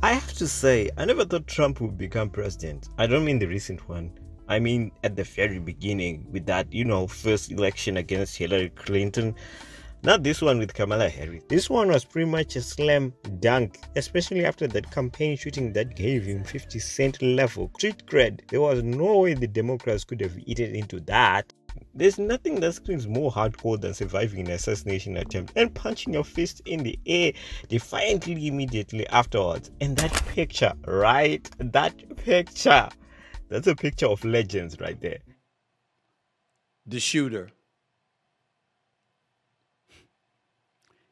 I have to say, I never thought Trump would become president. I don't mean the recent one. I mean at the very beginning with that, first election against Hillary Clinton. Not this one with Kamala Harris. This one was pretty much a slam dunk, especially after that campaign shooting that gave him 50 cent level street cred. There was no way the Democrats could have eaten into that. There's nothing that screams more hardcore than surviving an assassination attempt and punching your fist in the air defiantly immediately afterwards. And that picture, right? That picture. That's a picture of legends right there. The shooter,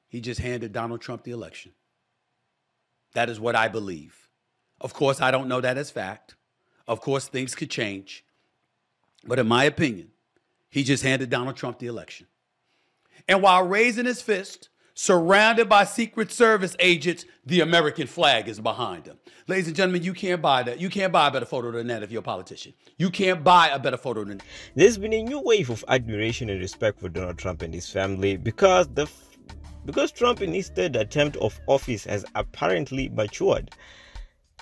he just handed Donald Trump the election. That is what I believe. Of course, I don't know that as fact. Of course, things could change. But in my opinion, he just handed Donald Trump the election. And while raising his fist, surrounded by Secret Service agents, the American flag is behind him. Ladies and gentlemen, you can't buy that. You can't buy a better photo than that if you're a politician. You can't buy a better photo than that. There's been a new wave of admiration and respect for Donald Trump and his family because Trump in his third attempt of office has apparently matured.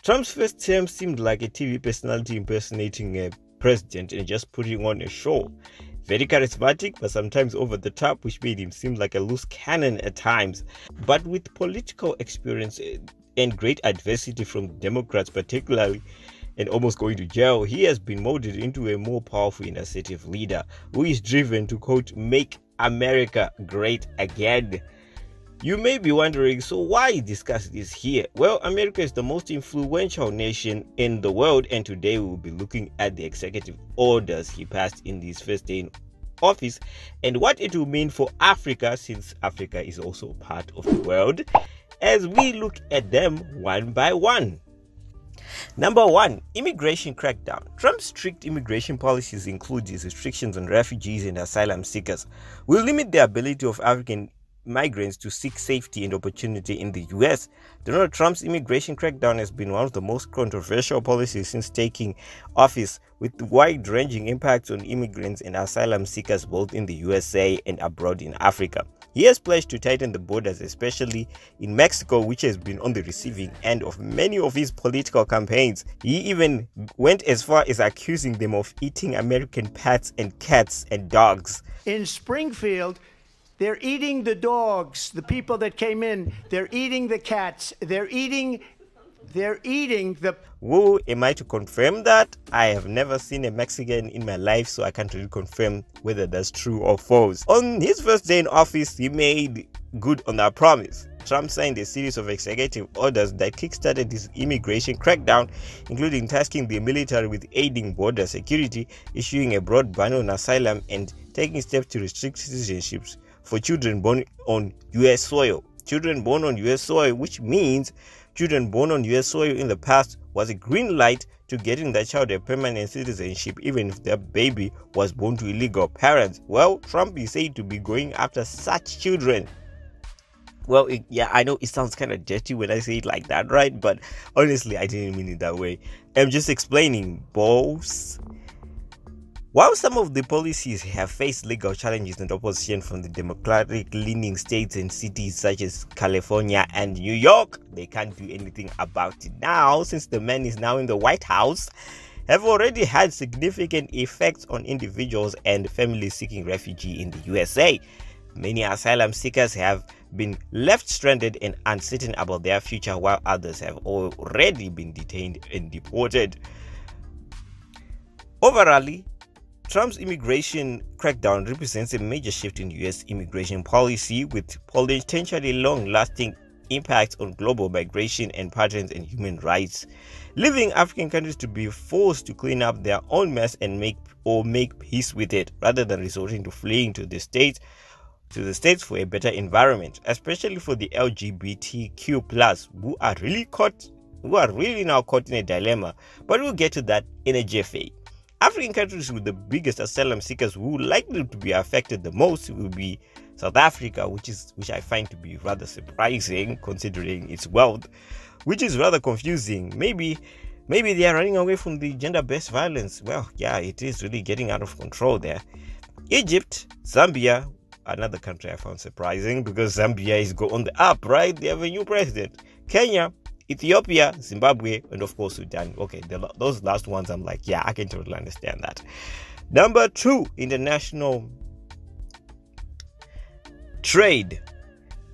Trump's first term seemed like a TV personality impersonating a president and just putting on a show. Very charismatic, but sometimes over the top, which made him seem like a loose cannon at times. But with political experience and great adversity from Democrats particularly, and almost going to jail, he has been molded into a more powerful and assertive leader who is driven to, quote, make America great again. You may be wondering, so why discuss this here? Well, America is the most influential nation in the world, and today we will be looking at the executive orders he passed in his first day in office and what it will mean for Africa, since Africa is also part of the world, as we look at them one by one. Number 1, immigration crackdown. Trump's strict immigration policies include his restrictions on refugees and asylum seekers, will limit the ability of African migrants to seek safety and opportunity in the US. Donald Trump's immigration crackdown has been one of the most controversial policies since taking office, with wide-ranging impacts on immigrants and asylum seekers both in the USA and abroad in Africa. He has pledged to tighten the borders, especially in Mexico, which has been on the receiving end of many of his political campaigns. He even went as far as accusing them of eating American pets and cats and dogs. In Springfield, they're eating the dogs, the people that came in. They're eating the cats. They're eating the... Who am I to confirm that? I have never seen a Mexican in my life, so I can't really confirm whether that's true or false. On his first day in office, he made good on that promise. Trump signed a series of executive orders that kickstarted his immigration crackdown, including tasking the military with aiding border security, issuing a broad ban on asylum, and taking steps to restrict citizenships for children born on U.S. soil. Children born on U.S. soil, which means children born on U.S. soil in the past was a green light to getting that child a permanent citizenship, even if their baby was born to illegal parents. Well, Trump is said to be going after such children. Well, I know it sounds kind of dirty when I say it like that, right? But honestly, I didn't mean it that way. I'm just explaining, boss. While some of the policies have faced legal challenges and opposition from the Democratic-leaning states and cities such as California and New York, they can't do anything about it now, since the man is now in the White House, have already had significant effects on individuals and families seeking refuge in the USA. Many asylum seekers have been left stranded and uncertain about their future, while others have already been detained and deported. Overall, Trump's immigration crackdown represents a major shift in U.S. immigration policy, with potentially long-lasting impacts on global migration and patterns and human rights, leaving African countries to be forced to clean up their own mess and make peace with it, rather than resorting to fleeing to the states for a better environment, especially for the LGBTQ+, who are really now caught in a dilemma. But we'll get to that in a jiffy. African countries with the biggest asylum seekers who likely to be affected the most will be South Africa, which I find to be rather surprising considering its wealth, which is rather confusing. Maybe they are running away from the gender-based violence. Well, yeah, it is really getting out of control there. Egypt, Zambia, another country I found surprising because Zambia is on the up, right? They have a new president. Kenya, Ethiopia, Zimbabwe, and of course Sudan. Okay, those last ones, I'm like, yeah, I can totally understand that. Number 2, international trade.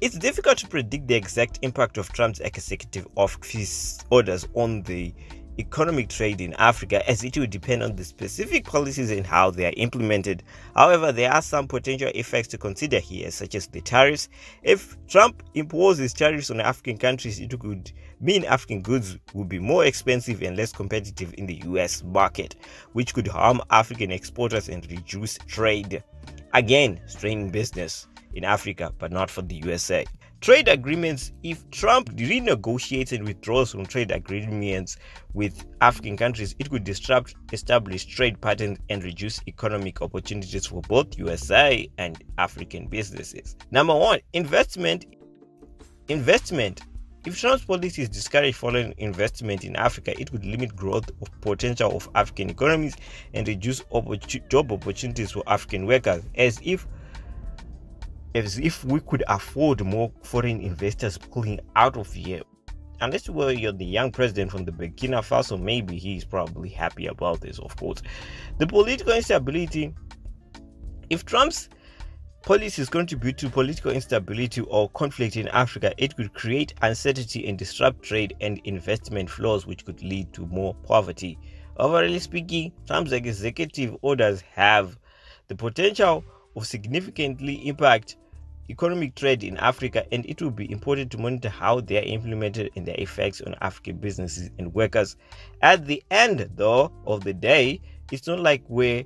It's difficult to predict the exact impact of Trump's executive office orders on the economic trade in Africa, as it will depend on the specific policies and how they are implemented. However, there are some potential effects to consider here, such as the tariffs. If Trump imposes tariffs on African countries, it could mean African goods will be more expensive and less competitive in the US market, which could harm African exporters and reduce trade. Again, straining business in Africa, but not for the USA. Trade agreements. If Trump renegotiates and withdraws from trade agreements with African countries, it could disrupt established trade patterns and reduce economic opportunities for both USA and African businesses. Number 1, investment. If Trump's policies discourage foreign investment in Africa, it could limit growth of potential of African economies and reduce job opportunities for African workers, as if we could afford more foreign investors pulling out of here. Unless you're the young president from the Burkina Faso, maybe he's probably happy about this, of course. The political instability. If Trump's policies contribute to political instability or conflict in Africa, it could create uncertainty and disrupt trade and investment flows, which could lead to more poverty. Overall speaking, Trump's executive orders have the potential of significantly impact economic trade in Africa, and it will be important to monitor how they are implemented and their effects on African businesses and workers. At the end, though, of the day, it's not like we're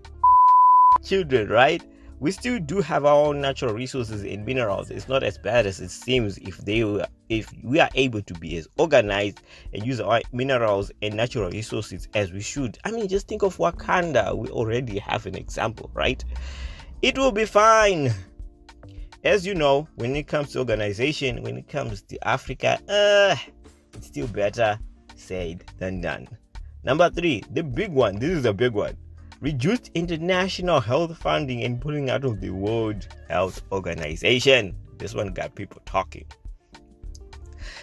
children, right? We still do have our own natural resources and minerals. It's not as bad as it seems if we are able to be as organized and use our minerals and natural resources as we should. I mean, just think of Wakanda. We already have an example, right? It will be fine. As you know, when it comes to organization, when it comes to Africa, it's still better said than done. Number 3, the big one. This is a big one. Reduced international health funding and pulling out of the World Health Organization. This one got people talking.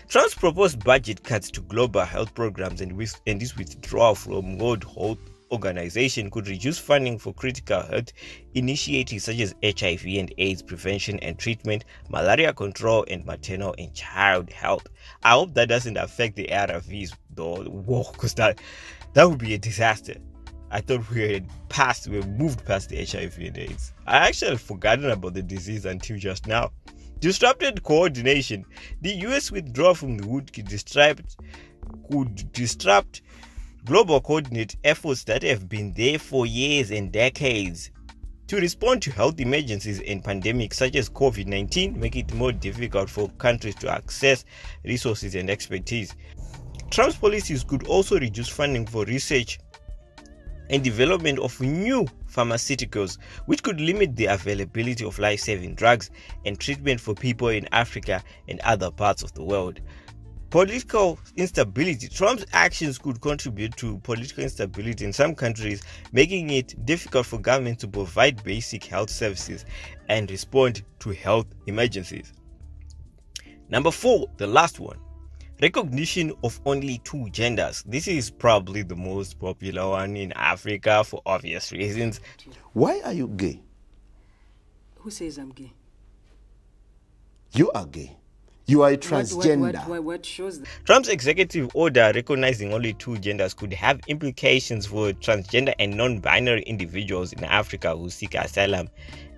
Trump's proposed budget cuts to global health programs and this withdrawal from World Health Organization could reduce funding for critical health initiatives such as HIV and AIDS prevention and treatment, malaria control, and maternal and child health. I hope that doesn't affect the ARVs though, because that would be a disaster. I thought we moved past the HIV and AIDS. I actually had forgotten about the disease until just now. Disrupted coordination. The US withdrawal from the WHO could disrupt global coordinate efforts that have been there for years and decades. To respond to health emergencies and pandemics such as COVID-19, make it more difficult for countries to access resources and expertise. Trump's policies could also reduce funding for research and development of new pharmaceuticals, which could limit the availability of life-saving drugs and treatment for people in Africa and other parts of the world. Political instability. Trump's actions could contribute to political instability in some countries, making it difficult for government to provide basic health services and respond to health emergencies. Number 4, the last one. Recognition of only 2 genders. This is probably the most popular one in Africa for obvious reasons. Why are you gay? Who says I'm gay? You are gay. You are a transgender. What shows that? Trump's executive order recognizing only 2 genders could have implications for transgender and non-binary individuals in Africa who seek asylum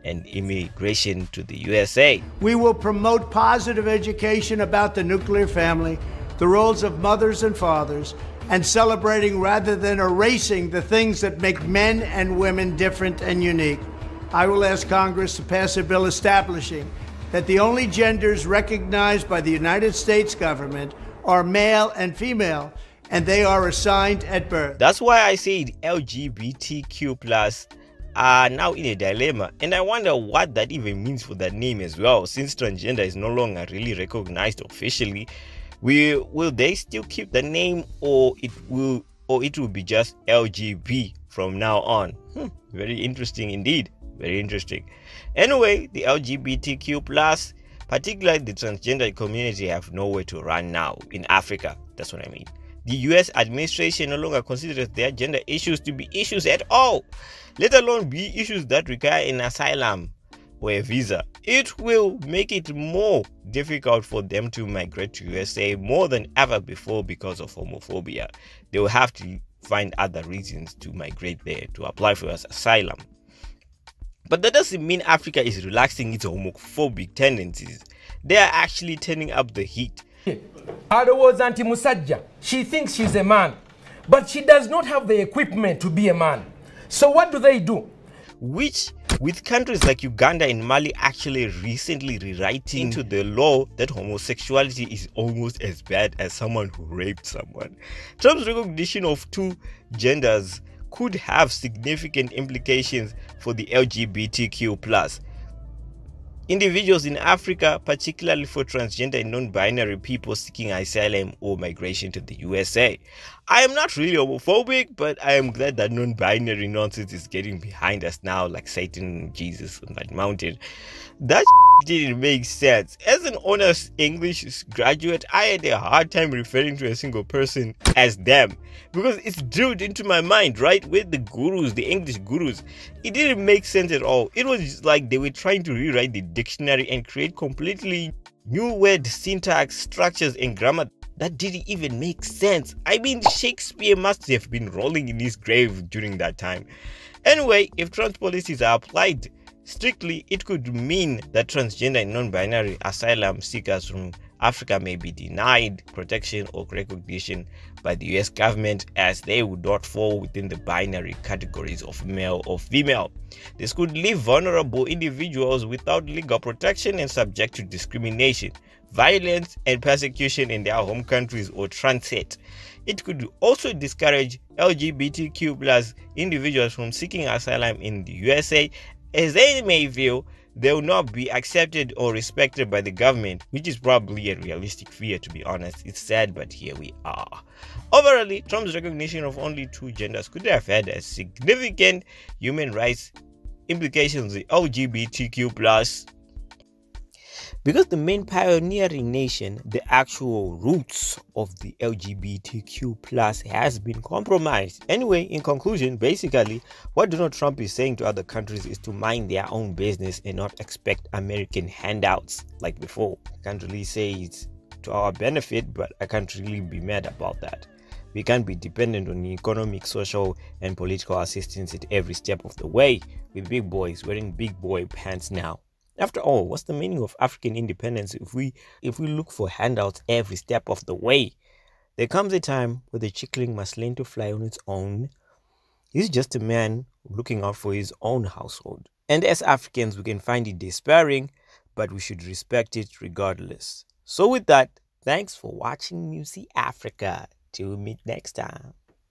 and immigration to the USA. We will promote positive education about the nuclear family, the roles of mothers and fathers, and celebrating rather than erasing the things that make men and women different and unique. I will ask Congress to pass a bill establishing that the only genders recognized by the United States government are male and female, and they are assigned at birth. That's why I said LGBTQ+ are now in a dilemma, and I wonder what that even means for that name as well, since transgender is no longer really recognized officially. Will they still keep the name, or it will be just LGB from now on? Very interesting indeed. Very interesting. Anyway, the LGBTQ+ particularly the transgender community, have nowhere to run now in Africa. That's what I mean. The US administration no longer considers their gender issues to be issues at all, let alone be issues that require an asylum or a visa. It will make it more difficult for them to migrate to USA more than ever before because of homophobia. They will have to find other reasons to migrate there to apply for asylum. But that doesn't mean Africa is relaxing its homophobic tendencies. They are actually turning up the heat. was anti-musajja. She thinks she's a man, but she does not have the equipment to be a man. So what do? Which, with countries like Uganda and Mali actually recently rewriting into the law that homosexuality is almost as bad as someone who raped someone. Trump's recognition of two genders could have significant implications for the LGBTQ+ individuals in Africa, particularly for transgender and non-binary people seeking asylum or migration to the USA. I am not really homophobic, but I am glad that non-binary nonsense is getting behind us now, like Satan and Jesus on that mountain. That didn't make sense. As an honest English graduate, I had a hard time referring to a single person as them because it's drilled into my mind, right? With the gurus, the English gurus, it didn't make sense at all. It was just like they were trying to rewrite the dictionary and create completely new word syntax, structures, and grammar that didn't even make sense. I mean, Shakespeare must have been rolling in his grave during that time. Anyway, if trans policies are applied strictly, it could mean that transgender and non-binary asylum seekers from Africa may be denied protection or recognition by the US government, as they would not fall within the binary categories of male or female. This could leave vulnerable individuals without legal protection and subject to discrimination, violence, and persecution in their home countries or transit. It could also discourage LGBTQ+ individuals from seeking asylum in the USA, as they may feel they will not be accepted or respected by the government, which is probably a realistic fear, to be honest. It's sad, but here we are. Overall, Trump's recognition of only two genders could have had a significant human rights implications in LGBTQ+. Because the main pioneering nation, the actual roots of the LGBTQ+ has been compromised. Anyway, in conclusion, basically, what Donald Trump is saying to other countries is to mind their own business and not expect American handouts like before. I can't really say it's to our benefit, but I can't really be mad about that. We can't be dependent on economic, social, and political assistance at every step of the way, with big boys wearing big boy pants now. After all, what's the meaning of African independence if we look for handouts every step of the way? There comes a time where the chickling must learn to fly on its own. He's just a man looking out for his own household. And as Africans, we can find it despairing, but we should respect it regardless. So with that, thanks for watching Music Africa. Till we meet next time.